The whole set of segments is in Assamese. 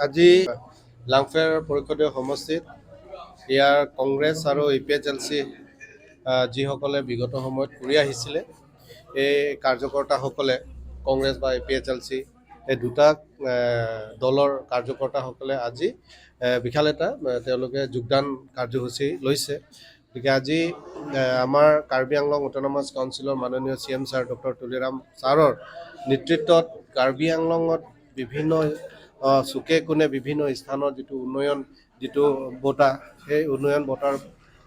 আজি লাংফেৰ পৰিষদীয় সমষ্টিত ইয়াৰ কংগ্ৰেছ আৰু APHLC যিসকলে বিগত সময়ত কৰি আহিছিলে এই কাৰ্যকৰ্তাসকলে কংগ্ৰেছ বা APHLC এই দুটা দলৰ কাৰ্যকৰ্তাসকলে আজি বিশাল এটা তেওঁলোকে যোগদান কাৰ্যসূচী লৈছে। গতিকে আজি আমাৰ কাৰ্বি আংলং অট'নমাছ কাউন্সিলৰ মাননীয় CM ছাৰ ডক্টৰ তুলিৰাম ছাৰৰ নেতৃত্বত কাৰ্বি আংলঙত বিভিন্ন চুকে কোণে বিভিন্ন স্থানৰ যিটো উন্নয়ন যিটো বঁটা সেই উন্নয়ন বঁটাৰ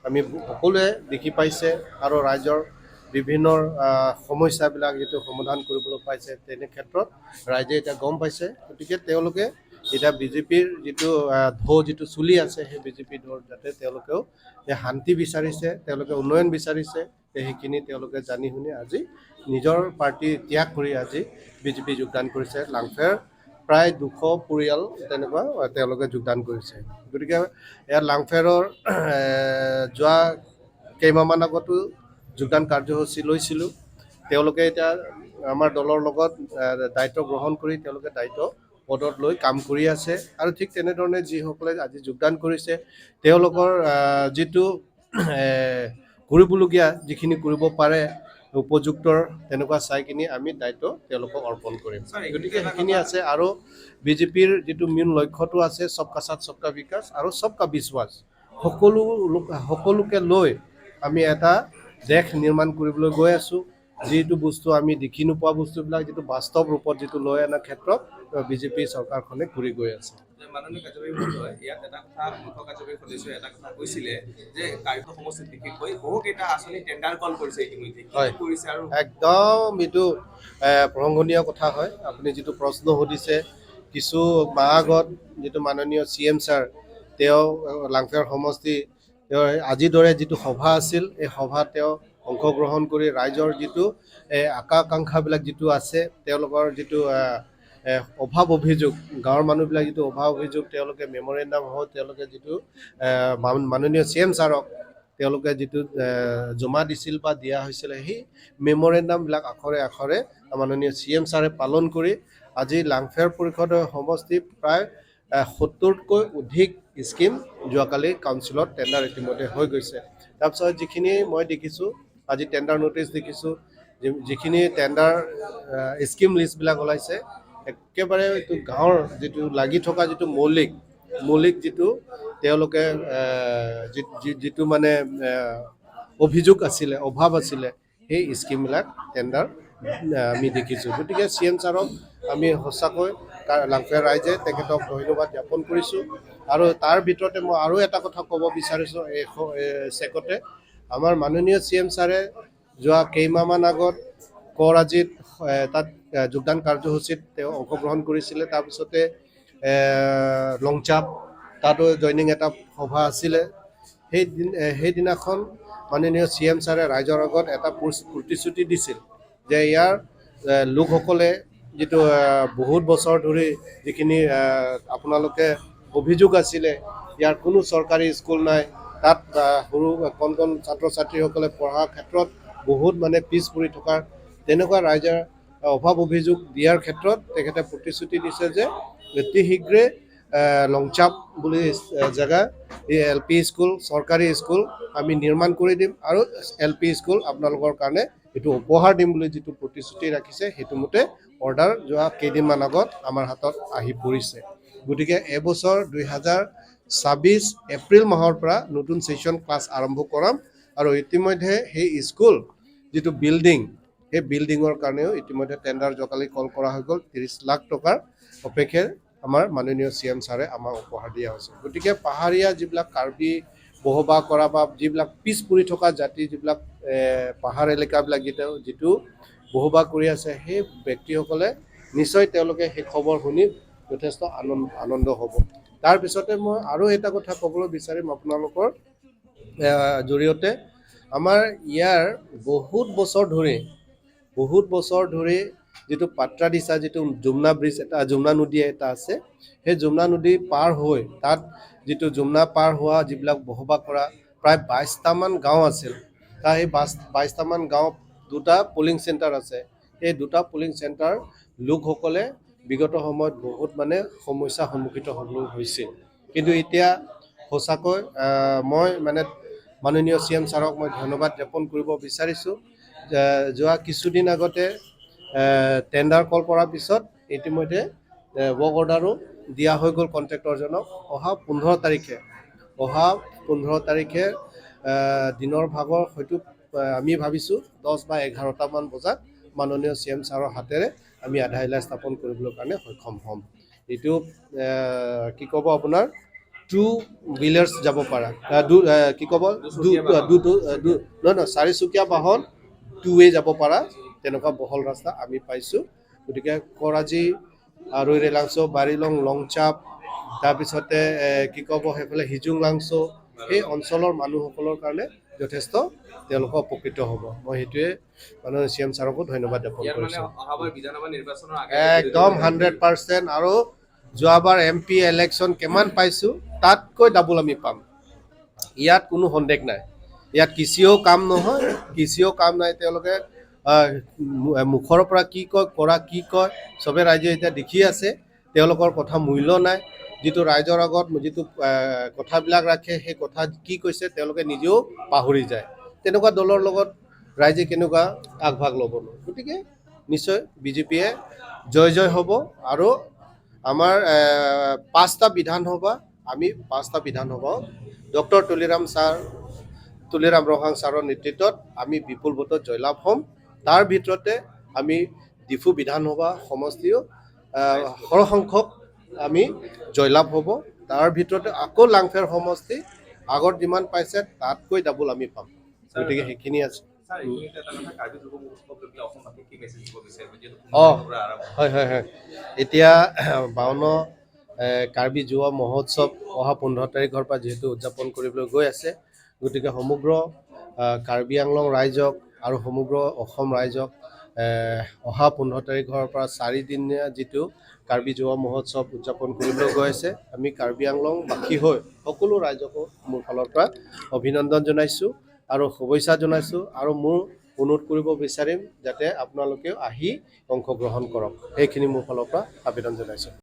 আমি সকলোৱে দেখি পাইছে আৰু ৰাইজৰ বিভিন্ন সমস্যাবিলাক যিটো সমাধান কৰিবলৈ পাইছে তেনে ক্ষেত্ৰত ৰাইজে এতিয়া গম পাইছে। গতিকে তেওঁলোকে এতিয়া বিজেপিৰ যিটো ঢৌ যিটো চলি আছে সেই বিজেপি ঢৌৰ যাতে তেওঁলোকেও শান্তি বিচাৰিছে, তেওঁলোকে উন্নয়ন বিচাৰিছে, সেইখিনি তেওঁলোকে জানি শুনি আজি নিজৰ পাৰ্টি ত্যাগ কৰি আজি বিজেপি যোগদান কৰিছে। লাংফেৰ প্ৰায় 200 পৰিয়াল তেনেকুৱা তেওঁলোকে যোগদান কৰিছে। গতিকে ইয়াত লাংফেৰৰ যোৱা কেইমাহমান আগতো যোগদান কাৰ্যসূচী লৈছিলোঁ। তেওঁলোকে এতিয়া আমাৰ দলৰ লগত দায়িত্ব গ্ৰহণ কৰি তেওঁলোকে দায়িত্ব পদত লৈ কাম কৰি আছে আৰু ঠিক তেনেধৰণে যিসকলে আজি যোগদান কৰিছে তেওঁলোকৰ যিটো কৰিবলগীয়া যিখিনি কৰিব পাৰে উপযুক্তৰ তেনেকুৱা চাই কিনি আমি দায়িত্ব তেওঁলোকক অৰ্পণ কৰিম। গতিকে সেইখিনি আছে আৰু বিজেপিৰ যিটো মেইন লক্ষ্যটো আছে সবকা সাথ সবকা বিকাশ আৰু সবকা বিশ্বাস, সকলোকে লৈ আমি এটা দেশ নিৰ্মাণ কৰিবলৈ গৈ আছোঁ। যিটো বস্তু আমি দেখি নোপোৱা বস্তুবিলাক যিটো বাস্তৱ ৰূপত যিটো লৈ অনাৰ ক্ষেত্ৰত বিজেপি চৰকাৰখনে ঘূৰি গৈ আছে। মাননীয় কাৰ্যবাহী মহোদয়, ইয়াত এটা কথা মুখ্য কাৰ্যবাহী সদস্যই এটা কথা কৈছিলে যে কাৰ্বি সমষ্টিত বিশেষকৈ বহুকেইটা আঁচনি টেণ্ডাৰ কল কৰিছে ইতিমধ্যে কৰিছে আৰু একদম এইটো প্ৰসংগনীয় কথা হয়। আপুনি যিটো প্ৰশ্ন সুধিছে, কিছু মাহ আগত যিটো মাননীয় CM ছাৰ তেওঁ লাংফেৰ সমষ্টি তেওঁৰ আজিৰ দৰে যিটো সভা আছিল এই সভাত তেওঁ অংশগ্ৰহণ কৰি ৰাইজৰ যিটো আকাংক্ষাবিলাক যিটো আছে তেওঁলোকৰ যিটো অভাৱ অভিযোগ, গাঁৱৰ মানুহবিলাক যিটো অভাৱ অভিযোগ তেওঁলোকে মেমৰেণ্ডাম হ'ল তেওঁলোকে যিটো মাননীয় CM ছাৰক তেওঁলোকে যিটো জমা দিছিল বা দিয়া হৈছিলে সেই মেমৰেণ্ডামবিলাক আখৰে আখৰে মাননীয় CM ছাৰে পালন কৰি আজি লাংফেৰ পৰিষদৰ সমষ্টি প্ৰায় 70তকৈ অধিক স্কিম যোৱাকালি কাউন্সিলত টেণ্ডাৰ ইতিমধ্যে হৈ গৈছে। তাৰপিছত যিখিনি মই দেখিছোঁ আজি টেণ্ডাৰ নটিচ দেখিছোঁ, যিখিনি টেণ্ডাৰ স্কিম লিষ্টবিলাক ওলাইছে একেবাৰে এইটো গাঁৱৰ যিটো লাগি থকা যিটো মৌলিক যিটো তেওঁলোকে যিটো মানে অভিযোগ আছিলে, অভাৱ আছিলে সেই স্কিমবিলাক টেণ্ডাৰ আমি দেখিছোঁ। গতিকে CM ছাৰক আমি সঁচাকৈ লাংফেৰ ৰাইজে তেখেতক ধন্যবাদ জ্ঞাপন কৰিছোঁ। আৰু তাৰ ভিতৰতে মই আৰু এটা কথা ক'ব বিচাৰিছোঁ এই চেকতে, আমাৰ মাননীয় CM ছাৰে যোৱা কেইমাহমান আগত কৰাজিত তাত যোগদান কাৰ্যসূচীত তেওঁ অংশগ্ৰহণ কৰিছিলে। তাৰপিছতে লংচাপ তাতো জইনিং এটা সভা আছিলে। সেইদিনাখন মাননীয় CM ছাৰে ৰাইজৰ আগত এটা প্ৰতিশ্ৰুতি দিছিল যে ইয়াৰ লোকসকলে যিটো বহুত বছৰ ধৰি যিখিনি আপোনালোকে অভিযোগ আছিলে ইয়াৰ কোনো চৰকাৰী স্কুল নাই, তাত সৰু কণ ছাত্ৰ ছাত্ৰীসকলে পঢ়াৰ ক্ষেত্ৰত বহুত মানে পিছ পৰি থকাৰ তেনেকুৱা ৰাইজৰ অভাৱ অভিযোগ দিয়াৰ ক্ষেত্ৰত তেখেতে প্ৰতিশ্ৰুতি দিছে যে অতি শীঘ্ৰে লংচাপ বুলি জেগা এই LP স্কুল চৰকাৰী স্কুল আমি নিৰ্মাণ কৰি দিম আৰু LP স্কুল আপোনালোকৰ কাৰণে এইটো উপহাৰ দিম বুলি যিটো প্ৰতিশ্ৰুতি ৰাখিছে সেইটো মতে অৰ্ডাৰ যোৱা কেইদিনমান আগত আমাৰ হাতত আহি পৰিছে। গতিকে এবছৰ 2026 এপ্ৰিল মাহৰ পৰা নতুন ছেশ্যন ক্লাছ আৰম্ভ কৰাম আৰু ইতিমধ্যে সেই স্কুল যিটো বিল্ডিং সেই বিল্ডিঙৰ কাৰণেও ইতিমধ্যে টেণ্ডাৰ যোৱাকালি কল কৰা হৈ গ'ল। 30 লাখ টকাৰ অপেক্ষে আমাৰ মাননীয় CM ছাৰে আমাক উপহাৰ দিয়া হৈছে। গতিকে পাহাৰীয়া যিবিলাক কাৰ্বি বসবাস কৰা বা যিবিলাক পিছ পৰি থকা জাতি যিবিলাক পাহাৰ এলেকাবিলাক যিটো বসবাস কৰি আছে সেই ব্যক্তিসকলে নিশ্চয় তেওঁলোকে সেই খবৰ শুনি যথেষ্ট আনন্দ হ'ব। তাৰপিছতে মই আৰু এটা কথা ক'বলৈ বিচাৰিম আপোনালোকৰ জৰিয়তে, আমাৰ ইয়াৰ বহুত বছৰ ধৰি যিটো পাত্ৰাদিছা যিটো যমুনা ব্ৰিজ যমুনা নদী এটা আছে, সেই যমুনা নদী পাৰ হৈ তাত যিটো যমুনা পাৰ হোৱা যিবিলাক বসবাস কৰা প্ৰায় 22টামান গাঁও আছিল। তাৰ সেই 22টামান গাঁও দুটা পলিং চেণ্টাৰ আছে। সেই দুটা পলিং চেণ্টাৰ লোকসকলে বিগত সময়ত বহুত মানে সমস্যাৰ সন্মুখীন হ'বলৈ হৈছিল কিন্তু এতিয়া সঁচাকৈ মই মানে মাননীয় CM ছাৰক মই ধন্যবাদ জ্ঞাপন কৰিব বিচাৰিছোঁ যোৱা কিছুদিন আগতে টেণ্ডাৰ কল কৰাৰ পিছত ইতিমধ্যে ৱৰ্ক অৰ্ডাৰো দিয়া হৈ গ'ল কণ্ট্ৰেক্টৰজনক অহা 15 তাৰিখে দিনৰ ভাগৰ হয়তো আমি ভাবিছোঁ 10 বা 11টামান বজাত মাননীয় CM ছাৰৰ হাতেৰে আমি আধাৰশিলা স্থাপন কৰিবলৈ কাৰণে সক্ষম হ'ম এইটো কি ক'ব আপোনাৰ 2 হুইলাৰ্ছ যাব পাৰা কি ক'ব নহয় চাৰিচকীয়া বাহন 2ৱে যাব পাৰা তেনেকুৱা বহল ৰাস্তা আমি পাইছোঁ গতিকে কৰাজি আৰু ৰেলাংচো বাৰিলং লংচাপ তাৰপিছতে কি ক'ব সেইফালে হিজুং লাংচো সেই অঞ্চলৰ মানুহসকলৰ কাৰণে যথেষ্ট তেওঁলোক উপকৃত হ'ব মই সেইটোৱে মাননীয় CM ছাৰকো ধন্যবাদ জ্ঞাপন ইয়াৰ মানে কৰিছোঁ অহাবাৰ বিধানসভা নিৰ্বাচনৰ একদম 100% আৰু যোৱাবাৰ MP ইলেকশ্যন কিমান পাইছোঁ তাতকৈ ডাবল আমি পাম ইয়াত কোনো সন্দেহ নাই ইয়াত কিছিও কাম নহয় কিছিও কাম নাই তেওঁলোকে মুখৰ পৰা কি কয় কৰা কি কয় চবে ৰাইজে এতিয়া দেখি আছে তেওঁলোকৰ কথা মূল্য নাই যিটো ৰাইজৰ আগত যিটো কথাবিলাক ৰাখে সেই কথা কি কৈছে তেওঁলোকে নিজেও পাহৰি যায় তেনেকুৱা দলৰ লগত ৰাইজে কেনেকুৱা আগভাগ ল'ব গতিকে নিশ্চয় বিজেপিয়ে জয় হ'ব আৰু আমাৰ 5টা বিধানসভা আমি 5টা বিধানসভা ডক্টৰ তুলিৰাম ৰহাং ছাৰৰ নেতৃত্বত আমি বিপুল ভোটত জয়লাভ হ'ম তাৰ ভিতৰতে আমি ডিফু বিধানসভা সমষ্টিও সৰহসংখ্যক আমি জয়লাভ হ'ব তাৰ ভিতৰতে আকৌ লাংফেৰ সমষ্টি আগত যিমান পাইছে তাতকৈ ডাবল আমি পাম গতিকে সেইখিনি আছে হয় এতিয়া 52 কাৰ্বি যুৱ মহোৎসৱ অহা 15 তাৰিখৰ পৰা যিহেতু উদযাপন কৰিবলৈ গৈ আছে গতিকে সমগ্ৰ কাৰ্বি আংলং ৰাইজক আৰু সমগ্ৰ অসম ৰাইজক অহা 15 তাৰিখৰ পৰা 4 দিনীয়া যিটো কাৰ্বি যুৱ মহোৎসৱ উদযাপন কৰিবলৈ গৈ আছে আমি কাৰ্বি আংলং বাসী হৈ সকলো ৰাইজকো মোৰ ফালৰ পৰা অভিনন্দন জনাইছোঁ আৰু শুভেচ্ছা জনাইছোঁ আৰু মোৰ অনুৰোধ কৰিব বিচাৰিম যাতে আপোনালোকেও আহি অংশগ্ৰহণ কৰক সেইখিনি মোৰ ফালৰ পৰা আবেদন জনাইছোঁ